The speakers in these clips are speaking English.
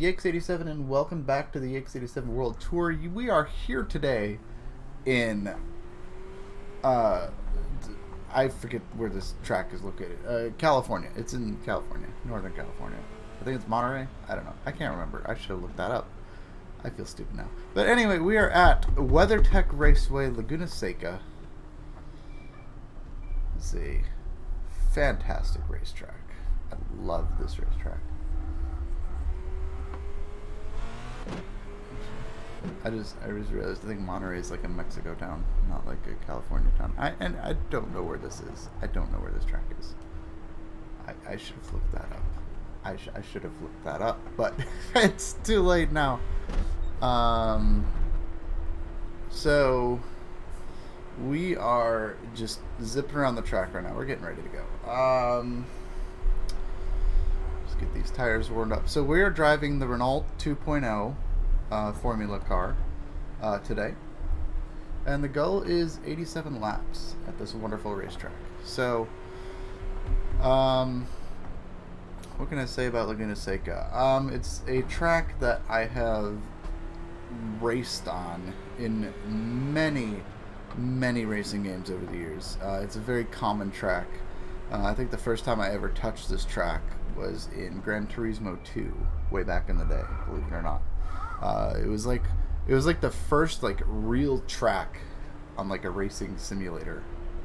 Yakes87 and welcome back to the Yakes87 World Tour. We are here today in, I forget where this track is located. California. It's in California, Northern California. I think it's Monterey. I don't know. I can't remember. I should have looked that up. I feel stupid now. But anyway, we are at WeatherTech Raceway, Laguna Seca. It's a fantastic racetrack. I love this racetrack. I just realized I think Monterey is like a Mexico town, not like a California town. I don't know where this is. I don't know where this track is. I should have looked that up. I should have looked that up, but it's too late now. So we are just zipping around the track right now. We're getting ready to go. Just get these tires warmed up. So we are driving the Renault 2.0 Formula car today, and the goal is 87 laps at this wonderful racetrack. So what can I say about Laguna Seca? It's a track that I have raced on in many racing games over the years. It's a very common track. I think the first time I ever touched this track was in Gran Turismo 2 way back in the day, believe it or not. It was like the first like real track on like a racing simulator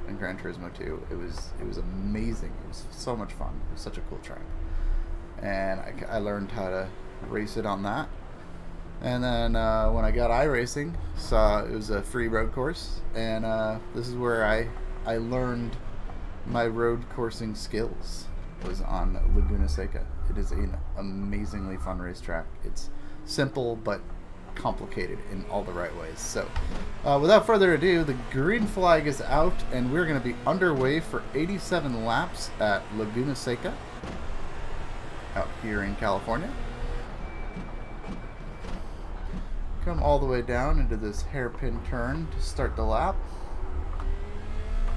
in Gran Turismo 2. It was amazing. It was so much fun. It was such a cool track, and I learned how to race it on that. And then when I got iRacing, it was a free road course, and this is where I learned my road coursing skills. Was on Laguna Seca. It is an amazingly fun racetrack. It's simple but complicated in all the right ways. So without further ado, the green flag is out and we're going to be underway for 87 laps at Laguna Seca out here in California. Come all the way down into this hairpin turn to start the lap.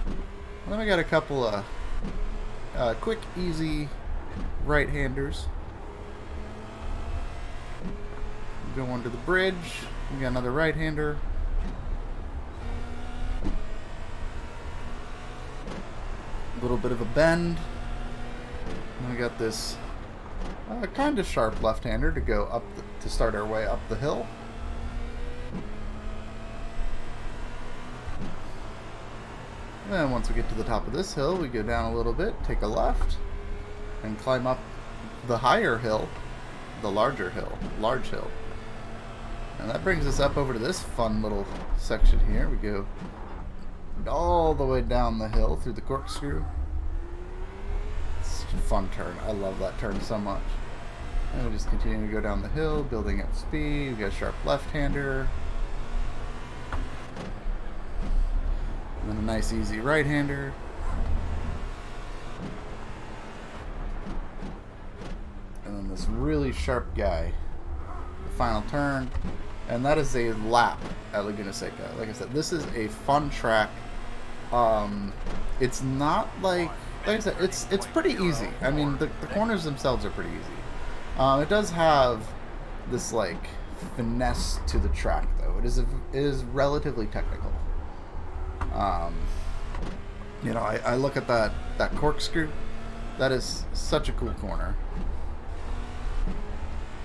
And then we got a couple of quick, easy right-handers. Go onto the bridge. We got another right-hander. A little bit of a bend. And we got this kind of sharp left-hander to go up to start our way up the hill. And then once we get to the top of this hill, we go down a little bit, take a left, and climb up the higher hill, the large hill. And that brings us up over to this fun little section here. We go all the way down the hill through the Corkscrew. It's such a fun turn. I love that turn so much. And we just continue to go down the hill, building up speed. We got a sharp left-hander. And then a nice easy right-hander. And then this really sharp guy. The final turn. And that is a lap at Laguna Seca. Like I said, this is a fun track. It's not like I said, it's pretty easy. I mean, the corners themselves are pretty easy. It does have this like finesse to the track, though. It is relatively technical. You know, I look at that corkscrew. That is such a cool corner.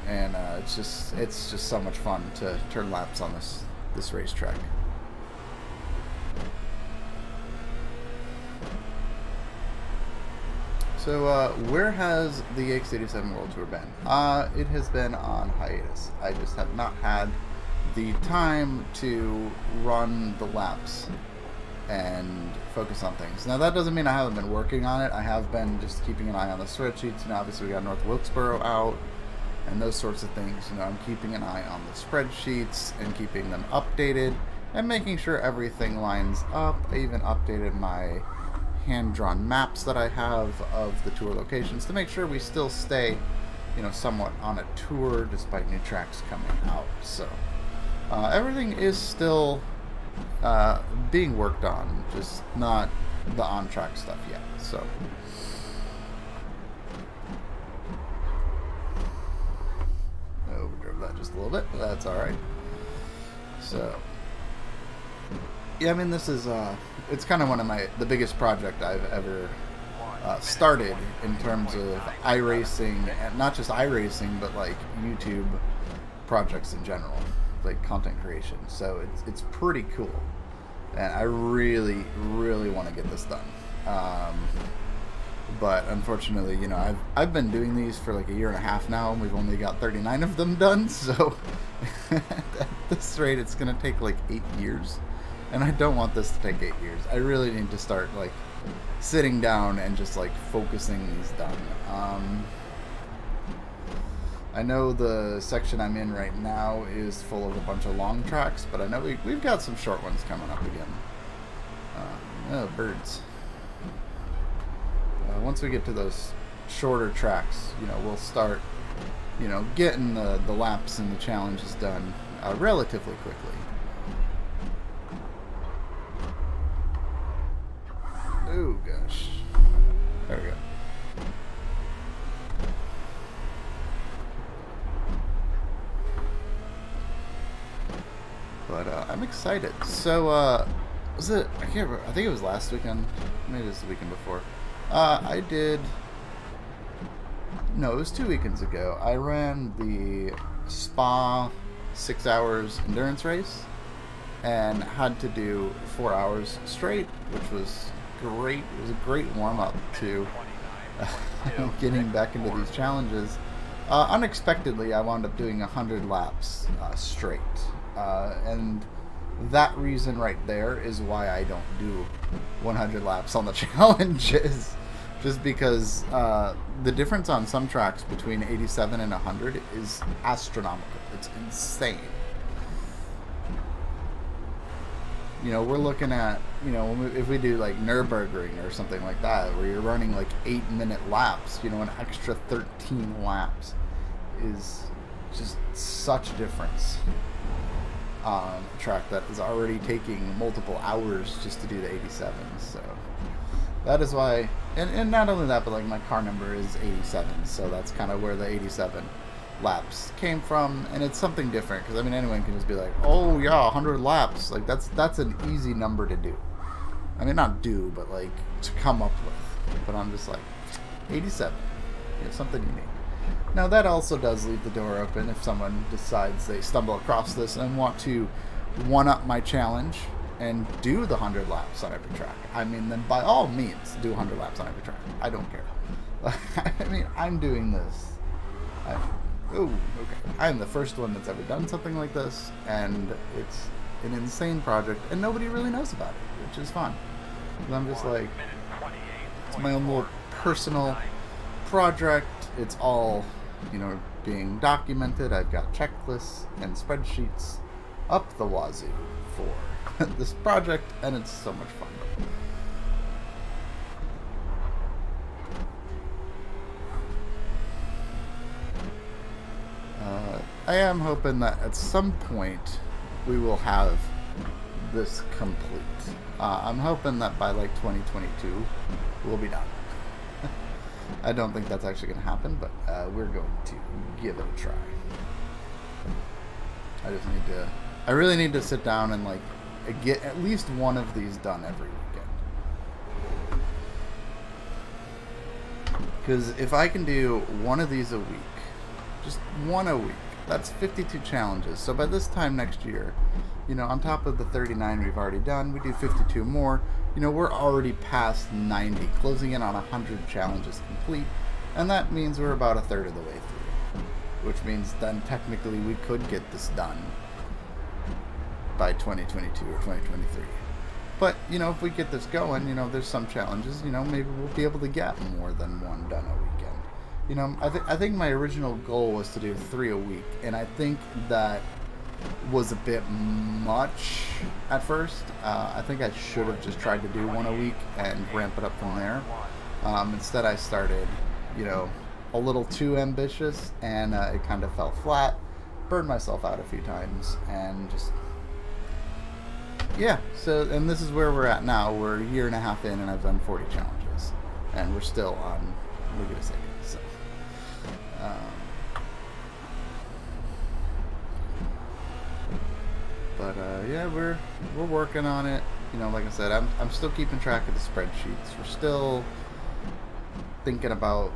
And it's just so much fun to turn laps on this racetrack. So where has the Yakes87 World Tour been? It has been on hiatus. I just have not had the time to run the laps and focus on things. Now that doesn't mean I haven't been working on it. I have been just keeping an eye on the spreadsheets. You know, obviously we got North Wilkesboro out and those sorts of things. You know, I'm keeping an eye on the spreadsheets and keeping them updated and making sure everything lines up. I even updated my hand-drawn maps that I have of the tour locations to make sure we still stay, you know, somewhat on a tour despite new tracks coming out. So everything is still being worked on, just not the on-track stuff yet. So a little bit, but that's all right. So, yeah, I mean, this is it's kind of one of the biggest project I've ever started in terms of iRacing, and not just iRacing, but like YouTube projects in general, like content creation. So it's pretty cool, and I really want to get this done. But unfortunately, you know, I've been doing these for like a year and a half now, and we've only got 39 of them done. So at this rate, it's gonna take like 8 years, and I don't want this to take 8 years. I really need to start like sitting down and just like focusing these done. I know the section I'm in right now is full of a bunch of long tracks, but I know we've got some short ones coming up again. Oh, birds. Once we get to those shorter tracks, you know, we'll start, you know, getting the laps and the challenges done relatively quickly. Oh gosh. There we go. But I'm excited. So was it? I can't remember. I think it was last weekend. Maybe it was the weekend before. I did. No, it was 2 weekends ago. I ran the Spa 6 hours endurance race and had to do 4 hours straight, which was great. It was a great warm up to getting back into these challenges. Unexpectedly, I wound up doing 100 laps straight, and that reason right there is why I don't do 100 laps on the challenges. Just because the difference on some tracks between 87 and 100 is astronomical. It's insane. You know, we're looking at, you know, if we do like Nürburgring or something like that, where you're running like 8-minute laps, you know, an extra 13 laps is just such a difference on a track that is already taking multiple hours just to do the 87. So that is why, and not only that, but like my car number is 87, so that's kind of where the 87 laps came from, and it's something different, because I mean, anyone can just be like, oh yeah, 100 laps, like that's an easy number to do. I mean, not do, but like to come up with. But I'm just like, 87, you know, something unique. Now that also does leave the door open if someone decides they stumble across this and want to one-up my challenge and do the 100 laps on every track. I mean, then by all means, do 100 laps on every track. I don't care. I mean, I'm doing this. Okay. I'm the first one that's ever done something like this, and it's an insane project, and nobody really knows about it, which is fun. I'm just like, it's my own little personal project. It's all, you know, being documented. I've got checklists and spreadsheets up the wazoo for this project, and it's so much fun. I am hoping that at some point we will have this complete. I'm hoping that by like 2022 we'll be done. I don't think that's actually going to happen, but we're going to give it a try. I really need to sit down and like get at least one of these done every weekend. Because if I can do one of these a week, just one a week, that's 52 challenges. So by this time next year, you know, on top of the 39 we've already done, we do 52 more. You know, we're already past 90, closing in on 100 challenges complete. And that means we're about a third of the way through. Which means then technically we could get this done by 2022 or 2023. But, you know, if we get this going, you know, there's some challenges, you know, maybe we'll be able to get more than one done a weekend. You know, I think my original goal was to do 3 a week, and I think that was a bit much at first. I think I should have just tried to do 1 a week and ramp it up from there. Instead, I started, you know, a little too ambitious, and it kind of fell flat. Burned myself out a few times, and just, yeah. So, and this is where we're at now. We're a year and a half in, and I've done 40 challenges, and we're still on Laguna Seca. So, But yeah, we're working on it. You know, like I said, I'm still keeping track of the spreadsheets. We're still thinking about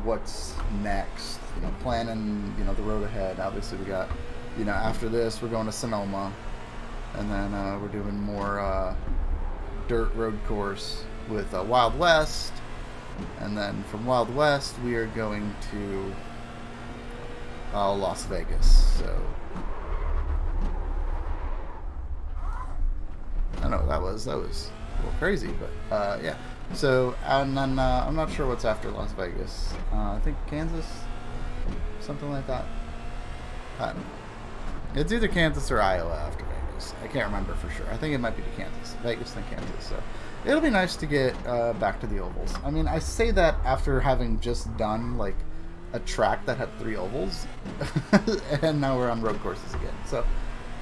what's next. You know, planning. You know, the road ahead. Obviously, we got. You know, after this, we're going to Sonoma, and then we're doing more dirt road course with Wild West, and then from Wild West, we are going to Las Vegas. So I know that was a little crazy, but yeah. So and then I'm not sure what's after Las Vegas. I think Kansas, something like that. I don't know. It's either Kansas or Iowa after Vegas. I can't remember for sure. I think it might be to Kansas. Vegas then Kansas. So it'll be nice to get back to the ovals. I mean, I say that after having just done like a track that had 3 ovals, and now we're on road courses again. So,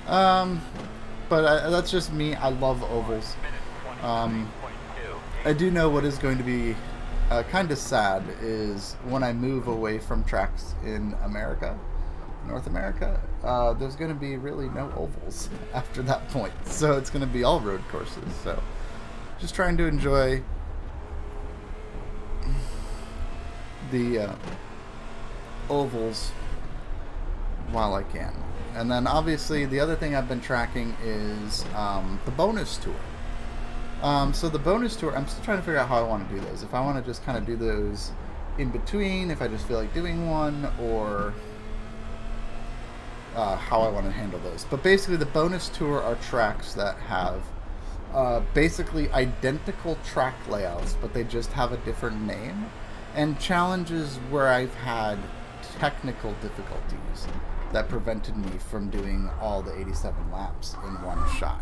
but that's just me. I love ovals. I do know what is going to be kind of sad is when I move away from tracks in America. North America, there's going to be really no ovals after that point. So it's going to be all road courses. So just trying to enjoy the ovals while I can. And then obviously the other thing I've been tracking is the bonus tour. So the bonus tour, I'm still trying to figure out how I want to do those. If I want to just kind of do those in between, if I just feel like doing one, or how I want to handle those. But basically the bonus tour are tracks that have basically identical track layouts, but they just have a different name, and challenges where I've had technical difficulties that prevented me from doing all the 87 laps in one shot.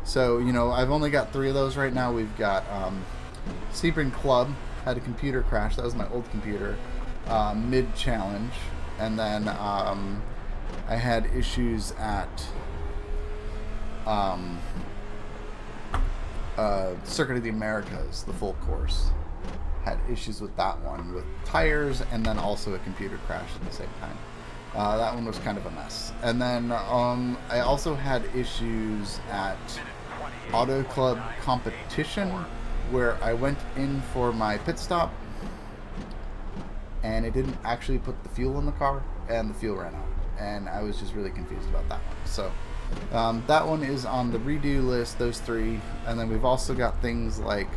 So, you know, I've only got 3 of those right now. We've got Sebring Club had a computer crash. That was my old computer mid-challenge. And then I had issues at Circuit of the Americas, the full course. Had issues with that one, with tires, and then also a computer crash at the same time. That one was kind of a mess. And then I also had issues at Auto Club Competition, where I went in for my pit stop, and it didn't actually put the fuel in the car, and the fuel ran out. And I was just really confused about that one. So that one is on the redo list, those 3. And then we've also got things like,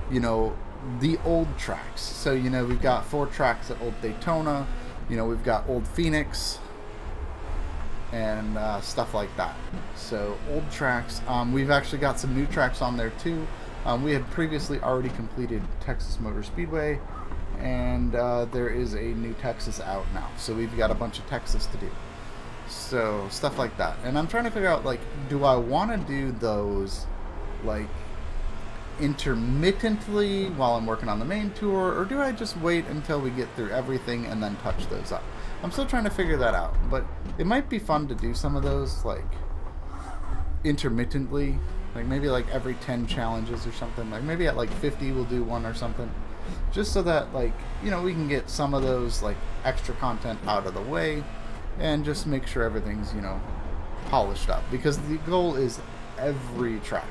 you know, the old tracks. So, you know, we've got 4 tracks at Old Daytona. You know, we've got Old Phoenix and stuff like that. So old tracks. We've actually got some new tracks on there too. We had previously already completed Texas Motor Speedway, and there is a new Texas out now. So we've got a bunch of Texas to do. So stuff like that. And I'm trying to figure out, like, do I want to do those like intermittently while I'm working on the main tour, or do I just wait until we get through everything and then touch those up? I'm still trying to figure that out, but it might be fun to do some of those like intermittently, like maybe like every 10 challenges or something. Like maybe at like 50 we'll do one or something, just so that, like, you know, we can get some of those like extra content out of the way and just make sure everything's, you know, polished up, because the goal is every track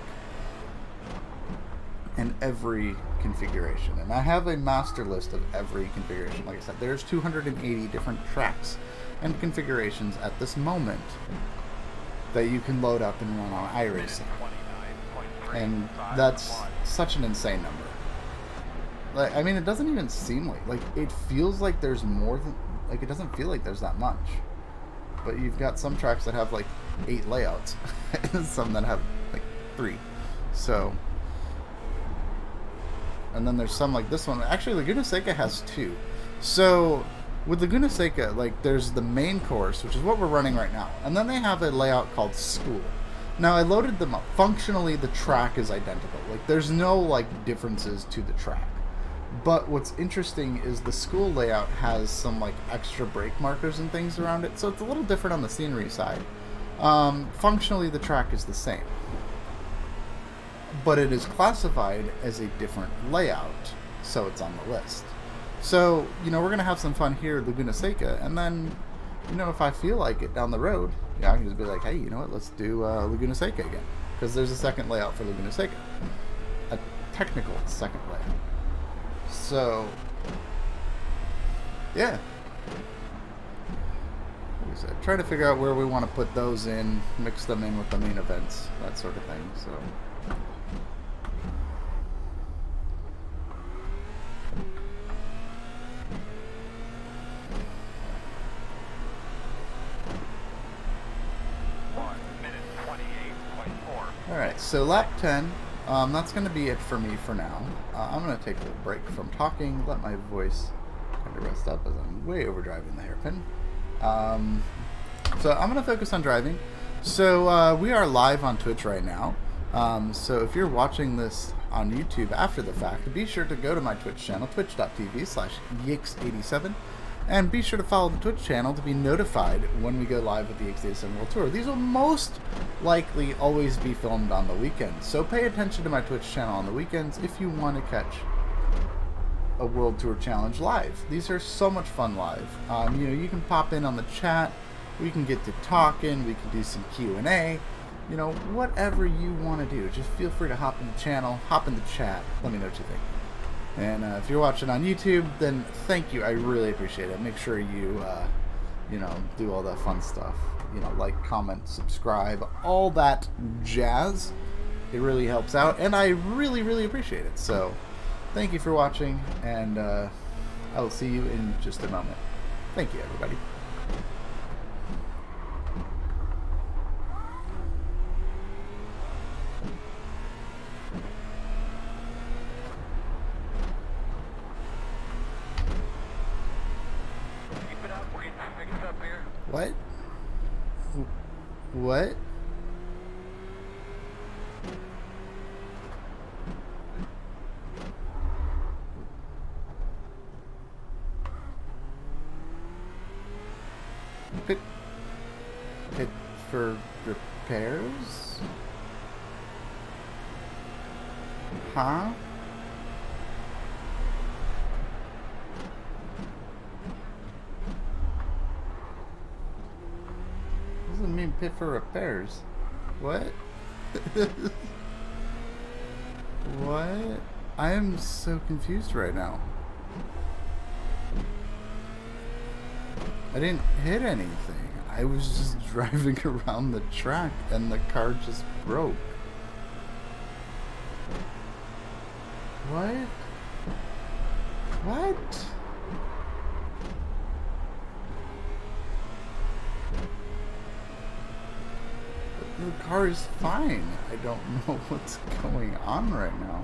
and every configuration. And I have a master list of every configuration. Like I said, there's 280 different tracks and configurations at this moment that you can load up and run on iRacing. And that's such an insane number. Like, I mean, it doesn't even seem like it feels like there's more than, like, it doesn't feel like there's that much. But you've got some tracks that have like 8 layouts and some that have like 3. So, and then there's some like this one. Actually, Laguna Seca has 2. So with Laguna Seca, like, there's the main course, which is what we're running right now, and then they have a layout called School. Now I loaded them up. Functionally, the track is identical. Like, there's no like differences to the track. But what's interesting is the School layout has some like extra brake markers and things around it, so it's a little different on the scenery side. Functionally, the track is the same, but it is classified as a different layout, so it's on the list. So, you know, we're going to have some fun here at Laguna Seca, and then, you know, if I feel like it down the road, yeah, I can just be like, hey, you know what, let's do Laguna Seca again. Because there's a second layout for Laguna Seca. A technical second layout. So, yeah. Like I said, try to figure out where we want to put those in, mix them in with the main events, that sort of thing. So. Alright, so lap 10, that's going to be it for me for now. I'm going to take a little break from talking, let my voice kind of rest up as I'm way overdriving the hairpin. So I'm going to focus on driving. So we are live on Twitch right now. So if you're watching this on YouTube after the fact, be sure to go to my Twitch channel, twitch.tv/Yakes87. And be sure to follow the Twitch channel to be notified when we go live with the Yakes87 World Tour. These will most likely always be filmed on the weekends. So pay attention to my Twitch channel on the weekends if you want to catch a World Tour Challenge live. These are so much fun live. You know, you can pop in on the chat. We can get to talking. We can do some Q&A. You know, whatever you want to do. Just feel free to hop in the channel, hop in the chat. Let me know what you think. And if you're watching on YouTube, then thank you. I really appreciate it. Make sure you, you know, do all that fun stuff. You know, like, comment, subscribe, all that jazz. It really helps out, and I really, really appreciate it. So, thank you for watching, and I will see you in just a moment. Thank you, everybody. What? What? Pit for repairs? Huh? Doesn't mean pit for repairs. What? What? I am so confused right now. I didn't hit anything. I was just driving around the track and the car just broke. What? What? The car is fine. I don't know what's going on right now.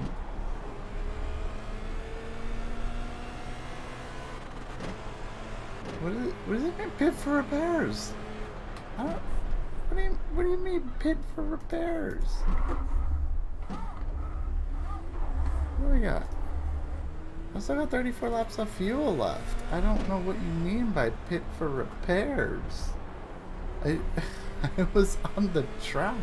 What does it mean, pit for repairs? What do you mean, pit for repairs? What do we got? I still got 34 laps of fuel left. I don't know what you mean by pit for repairs. I was on the track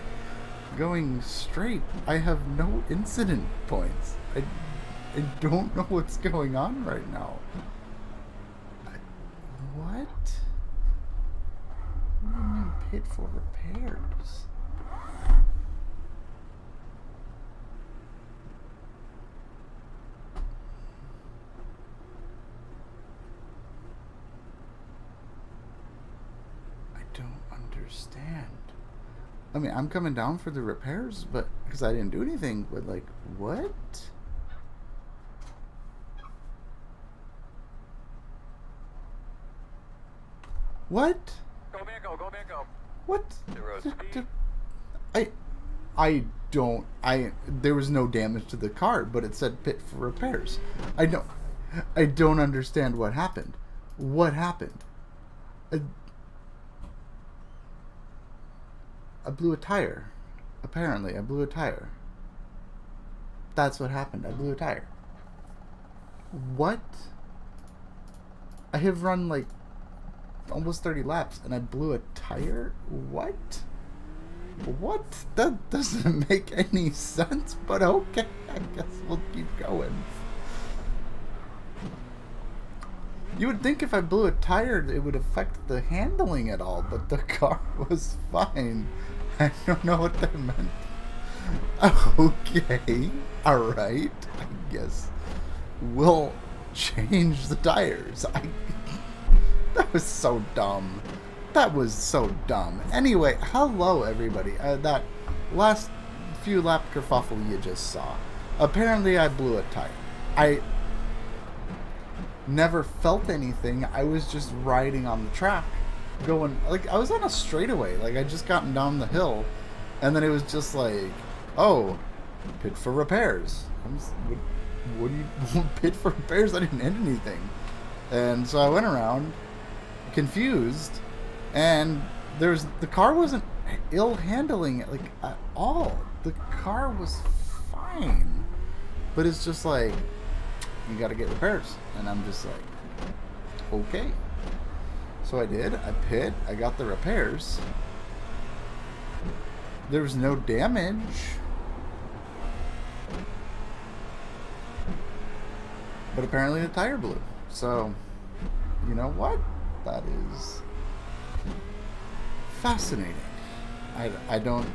going straight. I have no incident points. I don't know what's going on right now. What? What do you mean pit for repairs? I don't understand. I mean, I'm coming down for the repairs, but because I didn't do anything, but like, what? What? Go, man, go, go, man, go. What? There was no damage to the car, but it said pit for repairs. I don't understand what happened. What happened? I blew a tire. Apparently, I blew a tire. That's what happened. I blew a tire. What? I have run like almost 30 laps and I blew a tire? What? What? That doesn't make any sense, but okay. I guess we'll keep going. You would think if I blew a tire, it would affect the handling at all, but the car was fine. I don't know what that meant. Okay, alright, I guess we'll change the tires. That was so dumb. That was so dumb. Anyway, hello everybody. That last few lap kerfuffle you just saw. Apparently I blew a tire. I never felt anything. I was just riding on the track, going, like, I was on a straightaway. Like, I just gotten down the hill, and then it was just like, oh, pit for repairs. What do you pit for repairs? I didn't hit anything. And so I went around, confused, and the car wasn't ill handling it, like, at all. The car was fine, but it's just like, you gotta get repairs. And I'm just like, okay. So I did. I pit. I got the repairs. There was no damage. But apparently the tire blew. So, you know what? That is fascinating. I don't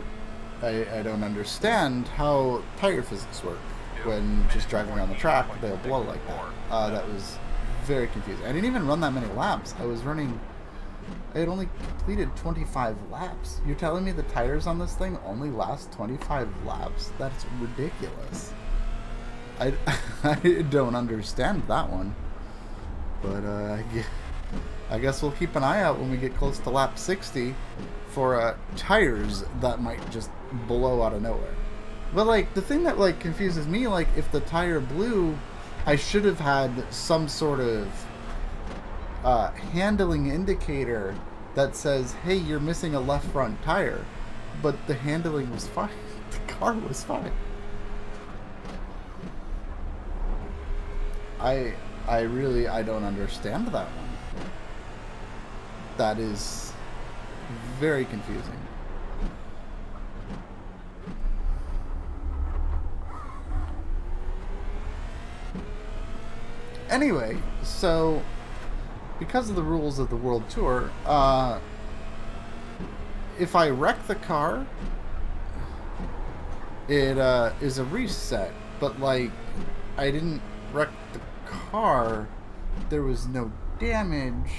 understand how tire physics work. When just driving around the track, they'll blow like that. That was very confusing. I didn't even run that many laps. I had only completed 25 laps. You're telling me the tires on this thing only last 25 laps? That's ridiculous. I don't understand that one. But I guess we'll keep an eye out when we get close to lap 60 for tires that might just blow out of nowhere. But, like, the thing that, like, confuses me, like, if the tire blew, I should have had some sort of handling indicator that says, hey, you're missing a left front tire. But the handling was fine. The car was fine. I don't understand that one. That is very confusing. Anyway, so because of the rules of the World Tour, if I wreck the car, it is a reset. But, like, I didn't wreck the car. There was no damage.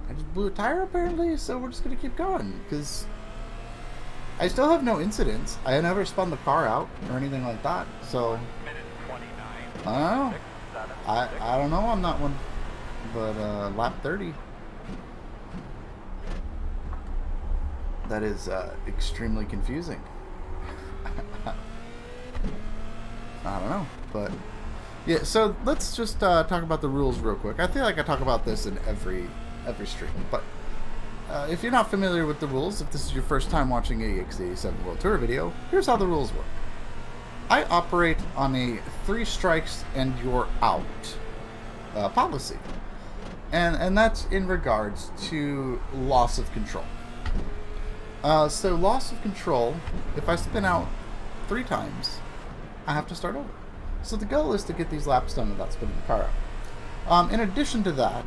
I just blew a tire, apparently, so we're just going to keep going. Because I still have no incidents. I never spun the car out or anything like that. So, I don't know. I don't know on that one, but lap 30. That is extremely confusing. I don't know, but yeah. So let's just talk about the rules real quick. I feel like I talk about this in every stream, but if you're not familiar with the rules, if this is your first time watching a Yakes87 World Tour video, here's how the rules work. I operate on a 3 strikes and you're out policy. And that's in regards to loss of control. So loss of control, if I spin out 3 times, I have to start over. So the goal is to get these laps done without spinning the car out. In addition to that,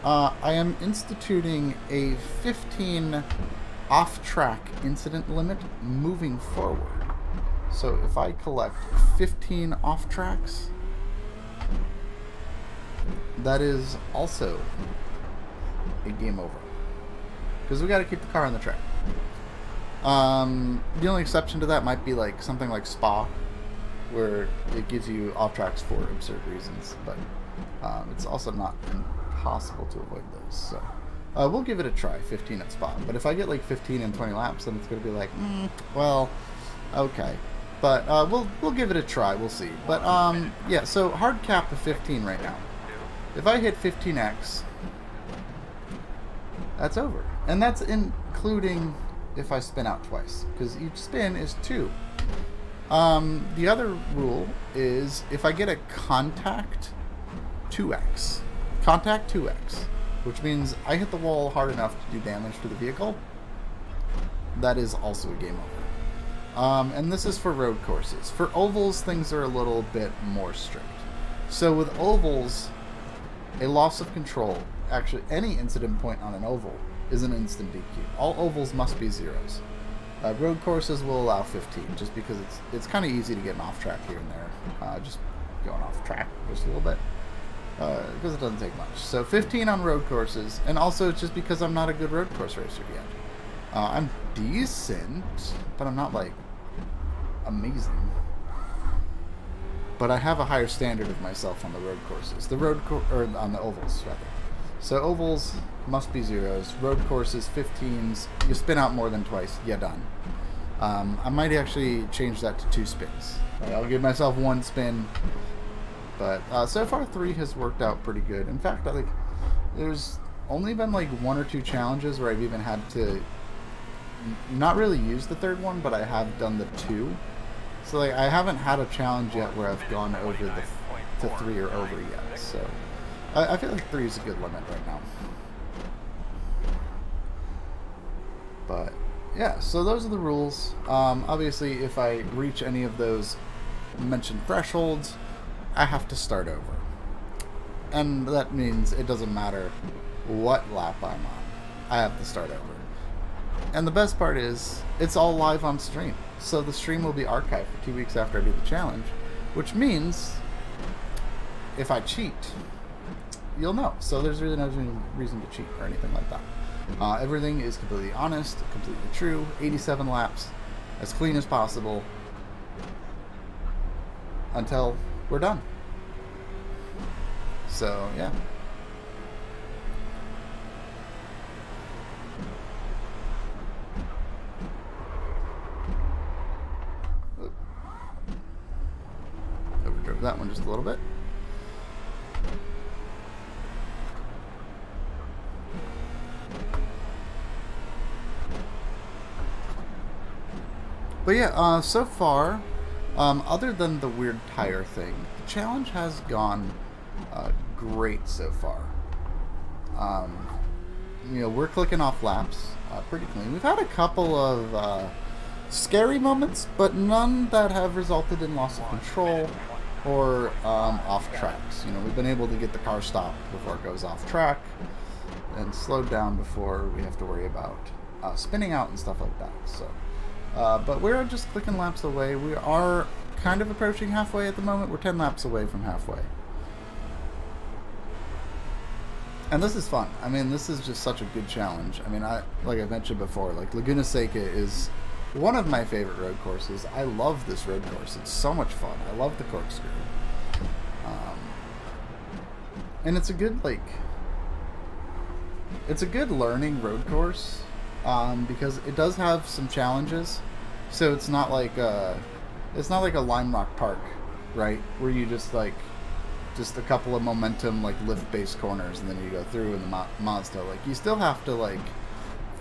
I am instituting a 15 off-track incident limit moving forward. So if I collect 15 off tracks, that is also a game over. Because we got to keep the car on the track. The only exception to that might be like something like Spa, where it gives you off tracks for absurd reasons. But it's also not impossible to avoid those. So we'll give it a try, 15 at Spa. But if I get like 15 in 20 laps, then it's going to be like, well, okay. But we'll give it a try. We'll see. But yeah. So hard cap of 15 right now. If I hit 15x, that's over, and that's including if I spin out twice, because each spin is 2. The other rule is if I get a contact 2x, which means I hit the wall hard enough to do damage to the vehicle, that is also a game over. And this is for road courses. For ovals, things are a little bit more strict. So with ovals, a loss of control, actually any incident point on an oval, is an instant DQ. All ovals must be zeros. Road courses will allow 15, just because it's kind of easy to get an off track here and there. Just going off track just a little bit, because it doesn't take much. So 15 on road courses, and also it's just because I'm not a good road course racer yet. I'm decent, but I'm not like amazing. But I have a higher standard of myself on the road courses. Or on the ovals, rather. So ovals must be zeros. Road courses, 15s. You spin out more than twice, you're done. I might actually change that to 2 spins. I'll give myself 1 spin. But so far 3 has worked out pretty good. In fact, there's only been like 1 or 2 challenges where I've even had to not really use the 3rd one, but I have done the 2. So like I haven't had a challenge yet where I've gone over to 3 or over yet. So I feel like 3 is a good limit right now. But yeah, so those are the rules. Obviously, if I reach any of those mentioned thresholds, I have to start over. And that means it doesn't matter what lap I'm on. I have to start over. And the best part is, it's all live on stream. So the stream will be archived for 2 weeks after I do the challenge, which means if I cheat, you'll know. So there's really no reason to cheat or anything like that. Everything is completely honest, completely true. 87 laps, as clean as possible, until we're done. So, yeah. Overdrove that one just a little bit. But yeah, so far, other than the weird tire thing, the challenge has gone great so far. We're clicking off laps pretty clean. We've had a couple of scary moments, but none that have resulted in loss of control or off tracks. We've been able to get the car stopped before it goes off track and slowed down before we have to worry about spinning out and stuff like that. So. But we're just clicking laps away. We are kind of approaching halfway at the moment. We're 10 laps away from halfway. And this is fun. I mean, this is just such a good challenge. I mean, like I mentioned before, like Laguna Seca is one of my favorite road courses. I love this road course. It's so much fun. I love the Corkscrew. And it's a good, it's a good learning road course. Because it does have some challenges, so it's not like a Lime Rock Park, right? Where you just a couple of momentum lift-based corners and then you go through in the Mazda. You still have to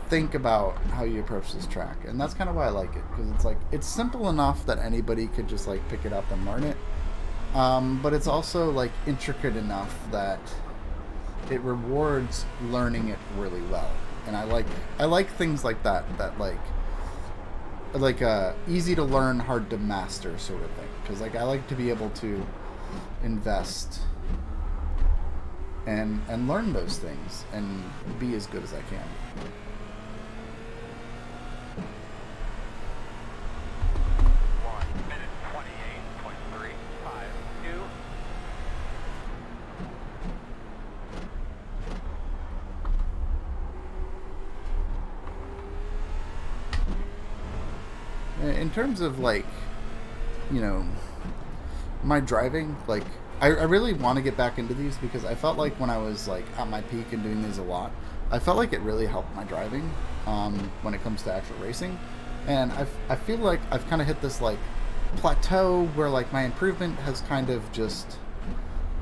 think about how you approach this track, and that's kind of why I like it, because it's simple enough that anybody could just pick it up and learn it, but it's also intricate enough that it rewards learning it really well. And I like things like that easy to learn, hard to master sort of thing. Because I like to be able to invest and learn those things and be as good as I can. In terms of my driving, I really want to get back into these, because I felt like when I was at my peak and doing these a lot, I felt like it really helped my driving when it comes to actual racing. And I feel like I've kind of hit this plateau where my improvement has kind of just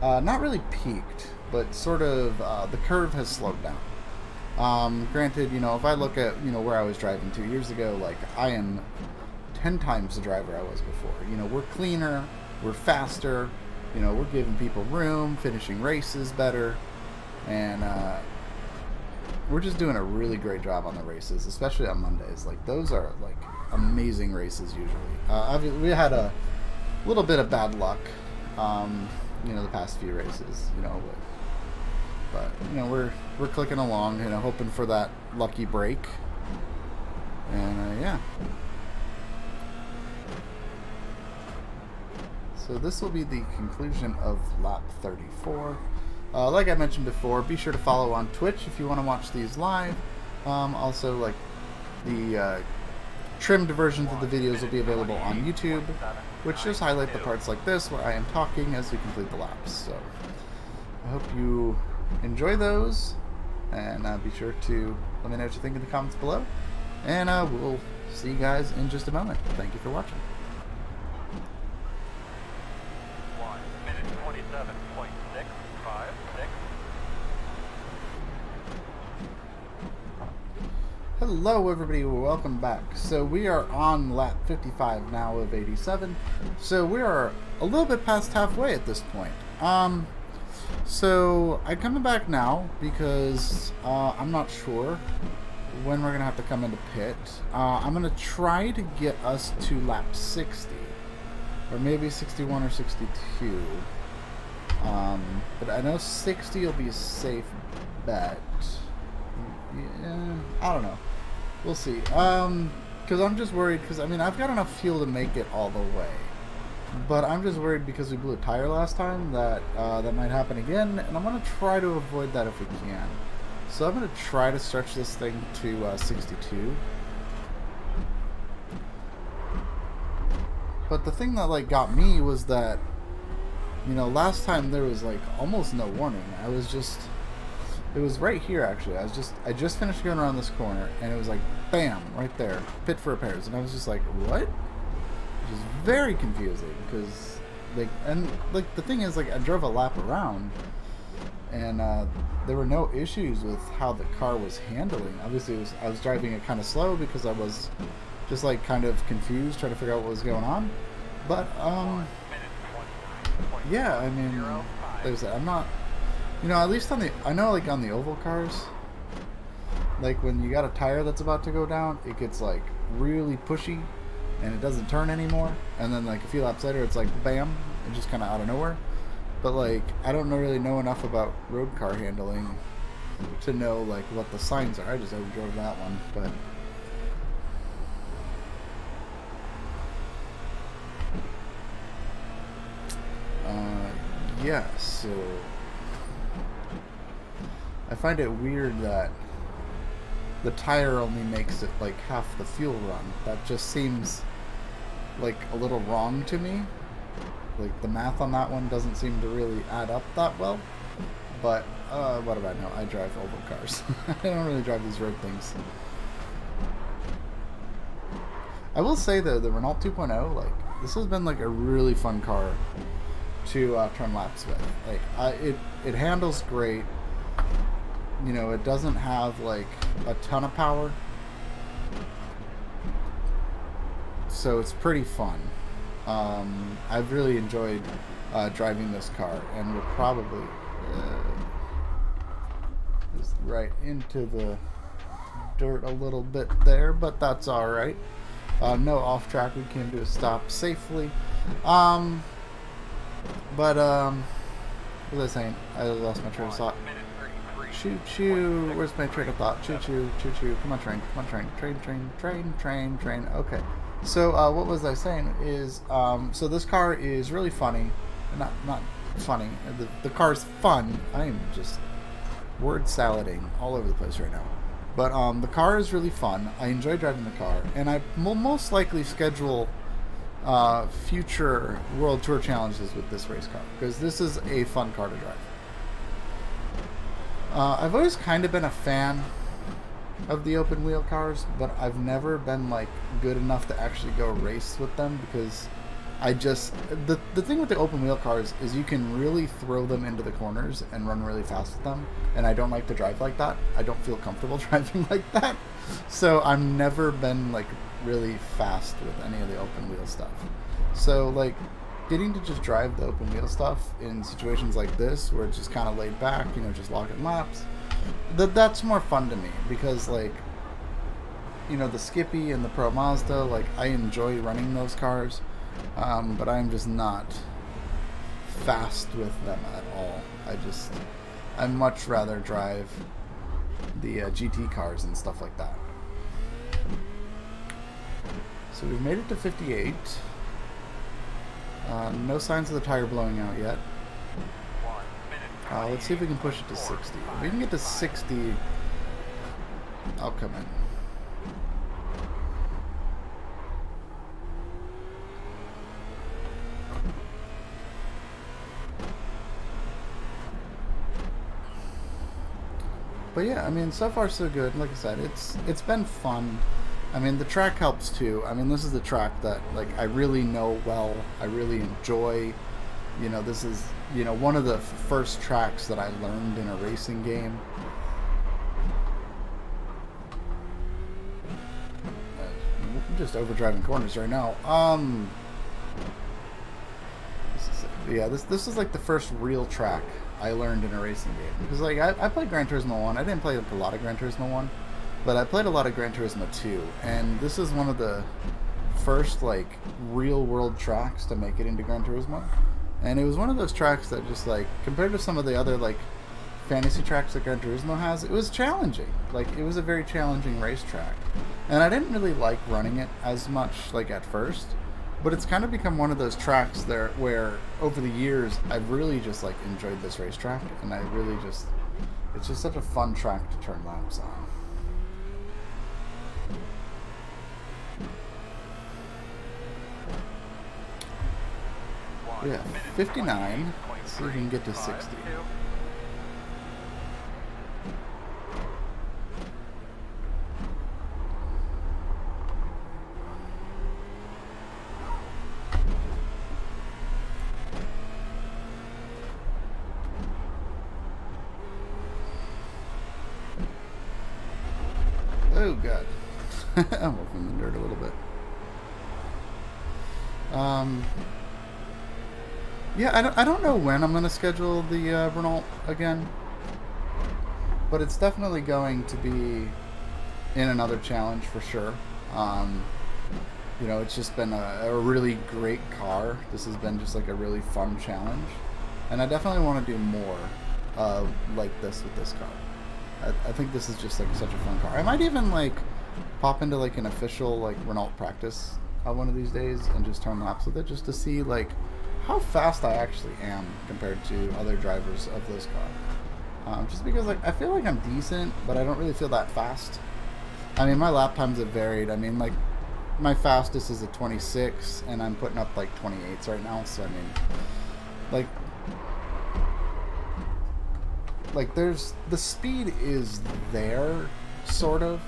not really peaked, but sort of the curve has slowed down. Granted, if I look at where I was driving 2 years ago, I am 10 times the driver I was before. We're cleaner, we're faster, we're giving people room, finishing races better, and we're just doing a really great job on the races, especially on Mondays. Those are amazing races usually. We had a little bit of bad luck, the past few races, with But you know, we're clicking along, you know, hoping for that lucky break. And yeah. So this will be the conclusion of lap 34. Like I mentioned before, be sure to follow on Twitch if you want to watch these live. Also, like the trimmed versions of the videos will be available on YouTube, which just highlight the parts like this where I am talking as we complete the laps. So I hope you enjoy those, and be sure to let me know what you think in the comments below. And we'll see you guys in just a moment. Thank you for watching. 1 minute 27.656. Hello everybody, welcome back. So we are on lap 55 now of 87. So we are a little bit past halfway at this point. So I'm coming back now because I'm not sure when we're going to have to come into pit. I'm going to try to get us to lap 60. Or maybe 61 or 62. But I know 60 will be a safe bet. Yeah, I don't know. We'll see. Because I'm just worried, because I mean, I've got enough fuel to make it all the way. But I'm just worried because we blew a tire last time that that might happen again, and I'm going to try to avoid that if we can. So I'm going to try to stretch this thing to 62. But the thing that like got me was that, you know, last time there was like almost no warning. It was right here actually. I just finished going around this corner and it was like bam right there, pit for repairs, and I was just like, what? Which is very confusing because like the thing is, like, I drove a lap around and there were no issues with how the car was handling. Obviously I was driving it kind of slow because I was just like kind of confused trying to figure out what was going on. But yeah, I mean, like I said, I'm not, you know, at least on the, I know like on the oval cars, like when you got a tire that's about to go down, it gets like really pushy and it doesn't turn anymore, and then like a few laps later it's like bam, and just kind of out of nowhere. But like I don't really know enough about road car handling to know like what the signs are. I just overdrove that one. But yeah, so I find it weird that the tire only makes it like half the fuel run. That just seems like a little wrong to me. Like the math on that one doesn't seem to really add up that well. But what do I know? I drive oval cars. I don't really drive these road things. I will say though, the Renault 2.0, like this has been like a really fun car to turn laps with. Like it handles great. You know, it doesn't have like a ton of power, so it's pretty fun. I've really enjoyed driving this car, and we'll probably just right into the dirt a little bit there, but that's all right. No off track. We came to a stop safely. But what was I saying? I lost my train of thought. Choo choo. Where's my train of thought? Choo choo, choo choo. Come on, train. Come on, train. Train. Okay. So what was I saying? Is so this car is really funny. Not funny. The car's fun. I am just word salading all over the place right now. But the car is really fun. I enjoy driving the car, and I will most likely schedule future World Tour challenges with this race car because this is a fun car to drive. I've always kind of been a fan of the open wheel cars, but I've never been like good enough to actually go race with them because I just the thing with the open wheel cars is you can really throw them into the corners and run really fast with them, and I don't like to drive like that. I don't feel comfortable driving like that, so I've never been like really fast with any of the open wheel stuff. So like getting to just drive the open wheel stuff in situations like this where it's just kind of laid back, you know, just locking laps, that's more fun to me because, like, you know, the Skippy and the Pro Mazda, like, I enjoy running those cars, but I'm just not fast with them at all. I much rather drive the GT cars and stuff like that. So we've made it to 58. No signs of the tire blowing out yet. Let's see if we can push it to 60. If we can get to 60, I'll come in. But yeah, I mean, so far so good. Like I said, it's been fun. I mean, the track helps too. I mean, this is the track that, like, I really know well. I really enjoy. You know, this is, you know, one of the first tracks that I learned in a racing game. I'm just overdriving corners right now. This is like the first real track I learned in a racing game. Because, like, I played Gran Turismo 1. I didn't play, like, a lot of Gran Turismo 1. But I played a lot of Gran Turismo 2, and this is one of the first, like, real-world tracks to make it into Gran Turismo. And it was one of those tracks that just, like, compared to some of the other, like, fantasy tracks that Gran Turismo has, it was challenging. Like, it was a very challenging racetrack. And I didn't really like running it as much, like, at first. But it's kind of become one of those tracks there where, over the years, I've really just, like, enjoyed this racetrack. And I really just... it's just such a fun track to turn laps on. Yeah, 59. Let's see if we can get to 60. Oh god. I'm up in the dirt a little bit. Yeah, I don't know when I'm going to schedule the Renault again, but it's definitely going to be in another challenge for sure. You know, it's just been a really great car. This has been just like a really fun challenge, and I definitely want to do more like this with this car. I think this is just like such a fun car. I might even like pop into like an official like Renault practice one of these days and just turn laps with it just to see like how fast I actually am compared to other drivers of this car. Just because like I feel like I'm decent, but I don't really feel that fast. I mean, my lap times have varied. I mean, like my fastest is a 26, and I'm putting up like 28s right now. So I mean, like there's the speed is there, sort of,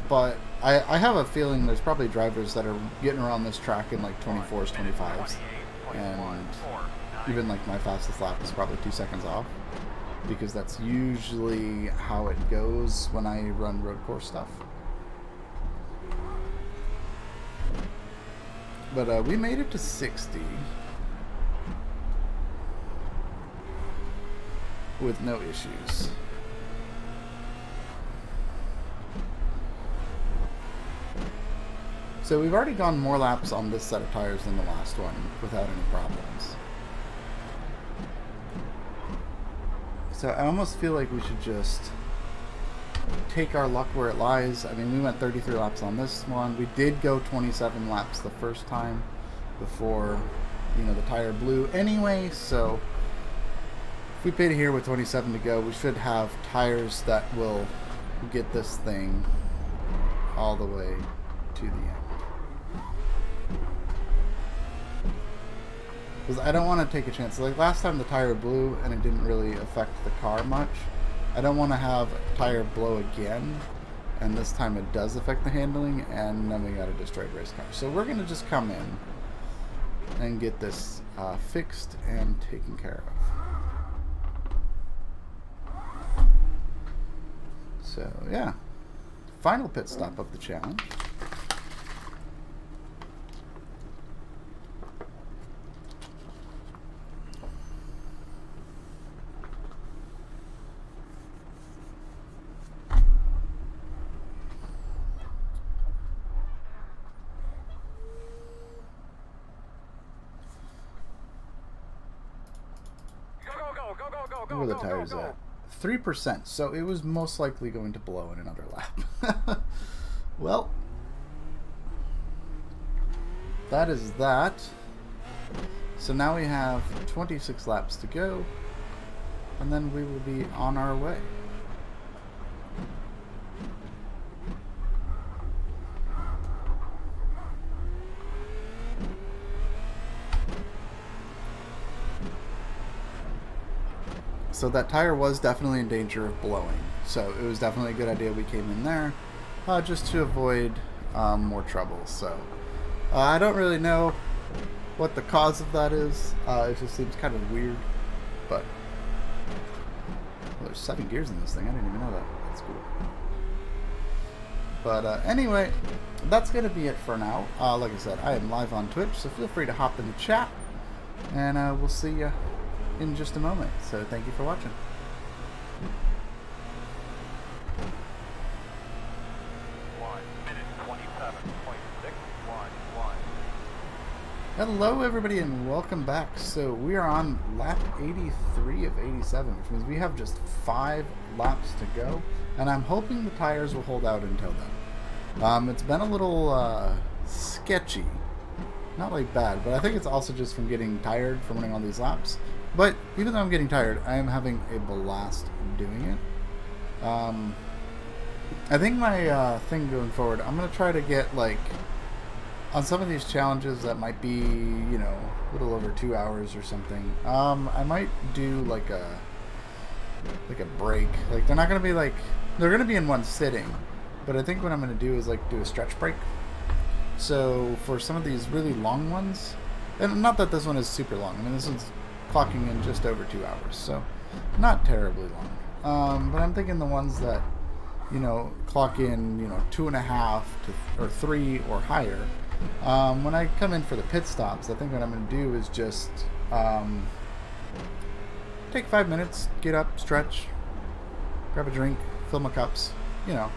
but I have a feeling there's probably drivers that are getting around this track in like 24s, 25s. And even like my fastest lap is probably 2 seconds off, because that's usually how it goes when I run road course stuff. But we made it to 60 with no issues. So we've already gone more laps on this set of tires than the last one without any problems. So I almost feel like we should just take our luck where it lies. I mean, we went 33 laps on this one. We did go 27 laps the first time before, you know, the tire blew anyway. So if we paid here with 27 to go, we should have tires that will get this thing all the way to the end. Because I don't want to take a chance. Like last time the tire blew and it didn't really affect the car much. I don't want to have a tire blow again, and this time it does affect the handling, and then we got a destroyed race car. So we're going to just come in and get this fixed and taken care of. So yeah, final pit stop of the challenge. Where are the tires at? 3%, so it was most likely going to blow in another lap. Well, that is that. So now we have 26 laps to go, and then we will be on our way. So that tire was definitely in danger of blowing. So it was definitely a good idea we came in there just to avoid more trouble. So I don't really know what the cause of that is. It just seems kind of weird. But well, there's 7 gears in this thing. I didn't even know that. That's cool. But anyway, that's going to be it for now. Like I said, I am live on Twitch, so feel free to hop in the chat. And we'll see you in just a moment. So thank you for watching. Hello everybody and welcome back. So we are on lap 83 of 87, which means we have just 5 laps to go, and I'm hoping the tires will hold out until then. It's been a little sketchy, not like bad, but I think it's also just from getting tired from running all these laps. But even though I'm getting tired, I am having a blast doing it. I think my thing going forward, I'm going to try to get, like, on some of these challenges that might be, you know, a little over 2 hours or something, I might do, like a break. Like, they're not going to be, like, they're going to be in one sitting. But I think what I'm going to do is, like, do a stretch break. So, for some of these really long ones, and not that this one is super long. I mean, this one's clocking in just over 2 hours, so not terribly long. But I'm thinking the ones that, you know, clock in, you know, 2.5 to or 3 or higher. When I come in for the pit stops, I think what I'm going to do is just take 5 minutes, get up, stretch, grab a drink, fill my cups, you know,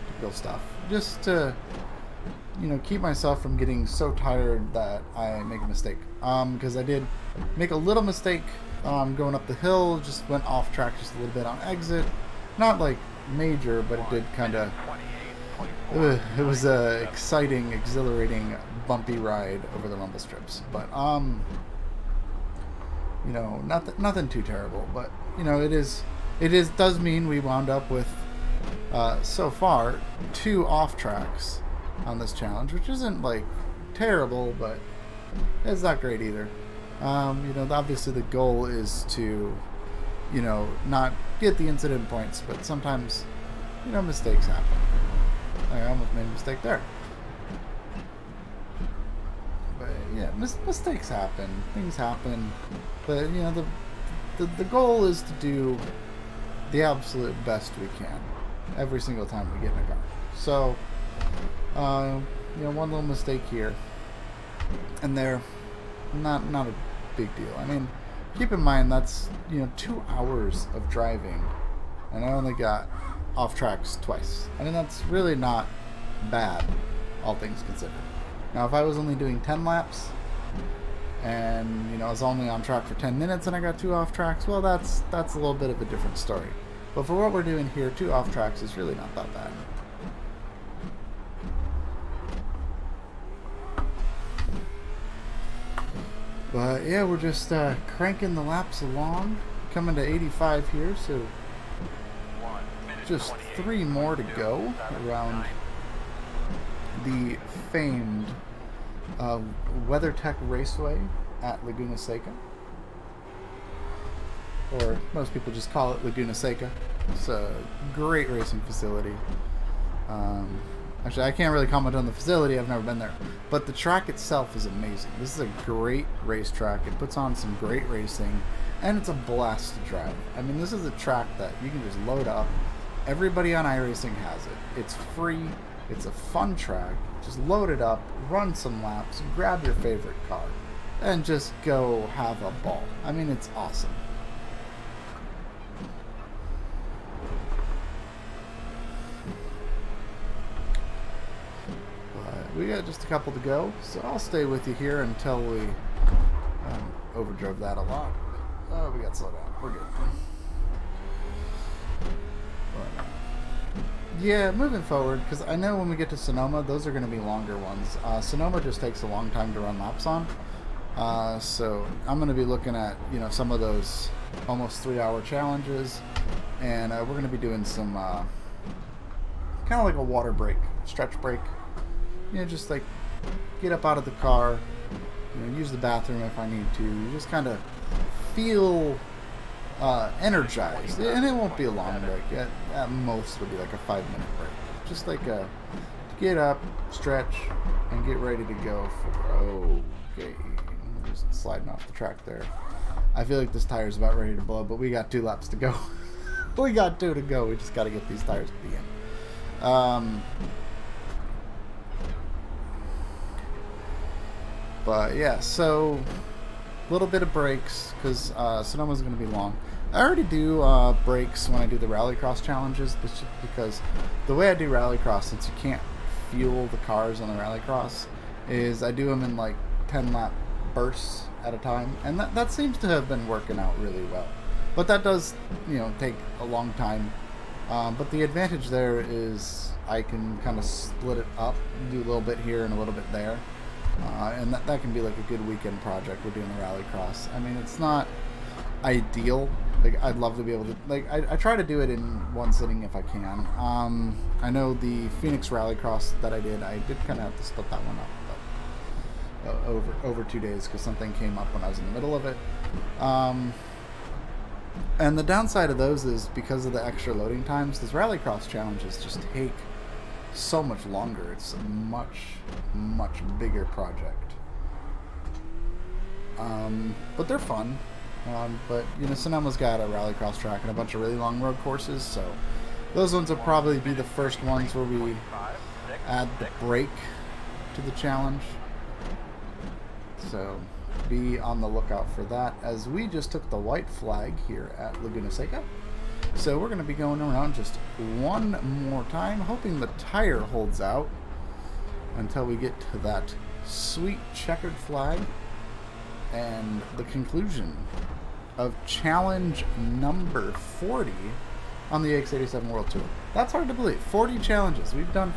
typical stuff, just to, you know, keep myself from getting so tired that I make a mistake. Because I did make a little mistake going up the hill, just went off track just a little bit on exit. Not like major, but it did kind of, it was a exciting, exhilarating, bumpy ride over the rumble strips. But you know, nothing too terrible. But you know, does mean we wound up with so far 2 off tracks on this challenge, which isn't like terrible, but it's not great either. You know, obviously the goal is to, you know, not get the incident points, but sometimes, you know, mistakes happen. I almost made a mistake there. But yeah, mistakes happen, things happen, but you know, the goal is to do the absolute best we can every single time we get in a car. So you know, one little mistake here and there, not a big deal. I mean, keep in mind that's, you know, 2 hours of driving, and I only got off tracks twice. I mean, that's really not bad, all things considered. Now, if I was only doing 10 laps, and you know, I was only on track for 10 minutes and I got 2 off tracks, well, that's a little bit of a different story. But for what we're doing here, 2 off tracks is really not that bad. But yeah, we're just cranking the laps along, coming to 85 here, so just 3 more to go around the famed WeatherTech Raceway at Laguna Seca. Or most people just call it Laguna Seca. It's a great racing facility. Actually, I can't really comment on the facility. I've never been there. But the track itself is amazing. This is a great racetrack. It puts on some great racing. And it's a blast to drive. I mean, this is a track that you can just load up. Everybody on iRacing has it. It's free. It's a fun track. Just load it up, run some laps, grab your favorite car, and just go have a ball. I mean, it's awesome. We got just a couple to go, so I'll stay with you here until we overdrove that a lot. Oh, we got to slow down. we're good. But, yeah, moving forward, because I know when we get to Sonoma, those are going to be longer ones. Sonoma just takes a long time to run laps on. So I'm going to be looking at, you know, some of those almost 3-hour challenges. And we're going to be doing some kind of like a water break, stretch break. You know, just like get up out of the car, you know, use the bathroom if I need to. Just kind of feel energized. And it won't be a long break. At most, it'll be like a 5-minute break. Just like a get up, stretch, and get ready to go for... Okay. Just sliding off the track there. I feel like this tire's about ready to blow, but we got 2 laps to go. We got 2 to go. We just got to get these tires to the end. But yeah, so a little bit of breaks because Sonoma's going to be long. I already do breaks when I do the rallycross challenges, because the way I do rallycross, since you can't fuel the cars on the rallycross, is I do them in like 10-lap bursts at a time, and that seems to have been working out really well. But that does, you know, take a long time. But the advantage there is I can kind of split it up, do a little bit here and a little bit there. And that can be like a good weekend project. We're doing the rallycross. I mean, it's not ideal. Like, I'd love to be able to, like, I try to do it in one sitting if I can. I know the Phoenix rallycross that I did kind of have to split that one up, but over 2 days because something came up when I was in the middle of it. And the downside of those is because of the extra loading times, these rallycross challenges just take so much longer. It's a much bigger project. But they're fun. But, you know, Sonoma's got a rallycross track and a bunch of really long road courses, so those ones will probably be the first ones where we add the break to the challenge. So be on the lookout for that, as we just took the white flag here at Laguna Seca. So we're going to be going around just one more time, hoping the tire holds out until we get to that sweet checkered flag and the conclusion of challenge number 40 on the Yakes87 World Tour. That's hard to believe. 40 challenges. We've done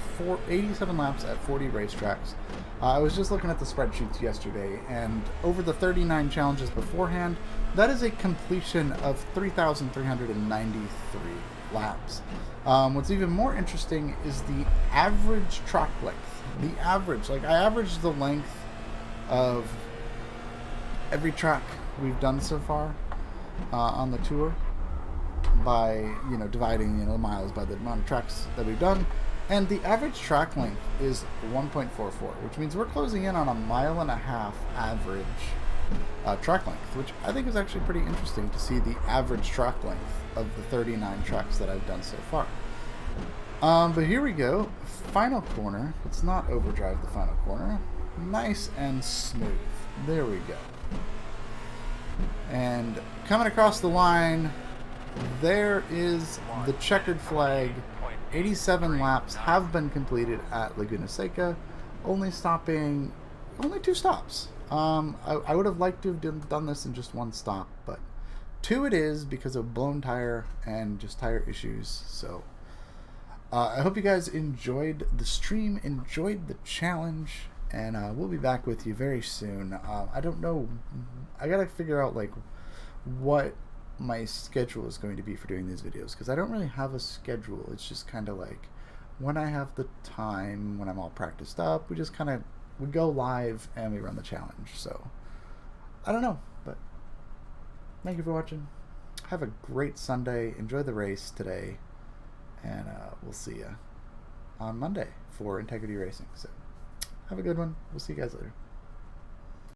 87 laps at 40 racetracks. I was just looking at the spreadsheets yesterday, and over the 39 challenges beforehand, that is a completion of 3,393 laps. What's even more interesting is the average track length. The average, like I averaged the length of every track we've done so far on the tour by, you know, dividing, you know, the miles by the amount of tracks that we've done, and the average track length is 1.44, which means we're closing in on a 1.5 mile average track length, which I think is actually pretty interesting to see the average track length of the 39 tracks that I've done so far. But here we go, final corner. Let's not overdrive the final corner. Nice and smooth. There we go. And coming across the line, there is the checkered flag. 87 laps have been completed at Laguna Seca, only 2 stops. I would have liked to have done this in just 1 stop, but 2 it is because of blown tire and just tire issues. So I hope you guys enjoyed the stream, enjoyed the challenge, and we'll be back with you very soon. I don't know. I gotta figure out like what my schedule is going to be for doing these videos, because I don't really have a schedule. It's just kind of like when I have the time, when I'm all practiced up, we just kind of go live and we run the challenge. So I don't know, but thank you for watching. Have a great Sunday. Enjoy the race today, and we'll see you on Monday for Integrity Racing. So have a good one. We'll see you guys later.